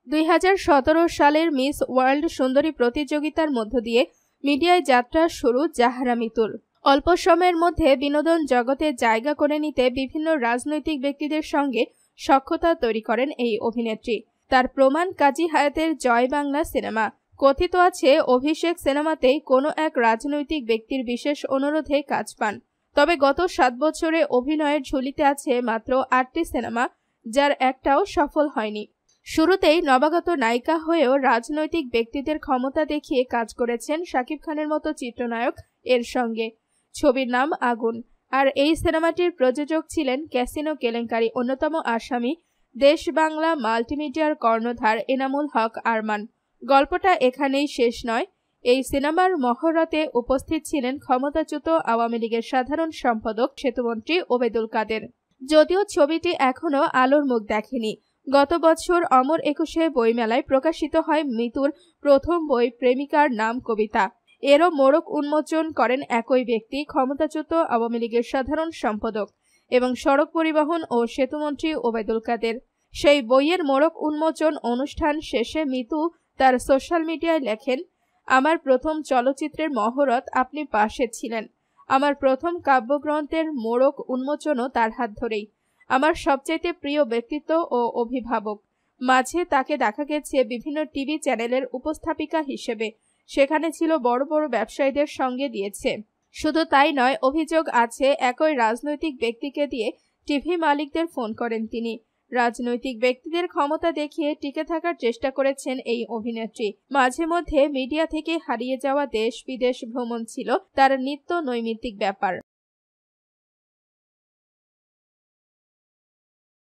2017 সালের miss world সুন্দরী প্রতিযোগিতার মধ্য দিয়ে মিডিয়ায় যাত্রা শুরু জাহরা মিতুর। অল্প সময়ের মধ্যে বিনোদন জগতে জায়গা করে নিতে বিভিন্ন রাজনৈতিক ব্যক্তিদের সঙ্গে সখ্যতা তৈরি করেন এই অভিনেত্রী। তার প্রমাণ কাজী হায়াতের জয় বাংলা সিনেমা। কথিত আছে অভিষেক সিনেমাতেই কোনো এক রাজনৈতিক ব্যক্তির বিশেষ অনুরোধে কাজ পান। তবে গত 7 বছরে অভিনয়ের ঝুলিতে আছে মাত্র 8টি সিনেমা, যার একটাও সফল হয়নি। শুরুতেই নবাগত নায়িকা হয়েও রাজনৈতিক ব্যক্তিদের ক্ষমতা দেখিয়ে কাজ করেছেন শাকিব খানের মতো চিত্রনায়ক এর সঙ্গে। ছবির নাম আগুন। আর এই সিনেমাটির প্রযোজক ছিলেন ক্যাসিনো কেলেঙ্কারি অন্যতম আসামি দেশ বাংলা মাল্টিমিডিয়ার কর্ণধার এনামুল হক আরমান। গল্পটা এখানেই শেষ নয়। এই সিনেমার মহরতে উপস্থিত ছিলেন ক্ষমতাচ্যুত আওয়ামী লীগের সাধারণ সম্পাদক সেতুমন্ত্রী ওবেদুল কাদের। যদিও ছবিটি এখনও আলোর মুখ দেখেনি। গত বছর অমর একুশে বইমেলায় প্রকাশিত হয় মিতুর প্রথম বই প্রেমিকার নাম কবিতা। এরও মোড়ক উন্মোচন করেন একই ব্যক্তি, ক্ষমতাচ্যুত আওয়ামী লীগের সাধারণ সম্পাদক এবং সড়ক পরিবহন ও সেতুমন্ত্রী ওবেদুল কাদের। সেই বইয়ের মোড়ক উন্মোচন অনুষ্ঠান শেষে মিতু তার সোশ্যাল মিডিয়ায় লেখেন, আমার প্রথম চলচ্চিত্রের মহরত আপনি পাশে ছিলেন। আমার প্রথম কাব্যগ্রন্থের মোড়ক উন্মোচনও তার হাত ধরেই। আমার সবচাইতে প্রিয় ব্যক্তিত্ব ও অভিভাবক। মাঝে তাকে দেখা গেছে বিভিন্ন টিভি চ্যানেলের উপস্থাপিকা হিসেবে। সেখানে ছিল বড় বড় ব্যবসায়ীদের সঙ্গে দিয়েছে। শুধু তাই নয়, অভিযোগ আছে একই রাজনৈতিক ব্যক্তিকে দিয়ে টিভি মালিকদের ফোন করেন তিনি। রাজনৈতিক ব্যক্তিদের ক্ষমতা দেখিয়ে টিকে থাকার চেষ্টা করেছেন এই অভিনেত্রী। মাঝে মধ্যে মিডিয়া থেকে হারিয়ে যাওয়া দেশ বিদেশ ভ্রমণ ছিল তার নিত্য নৈমিত্তিক ব্যাপার।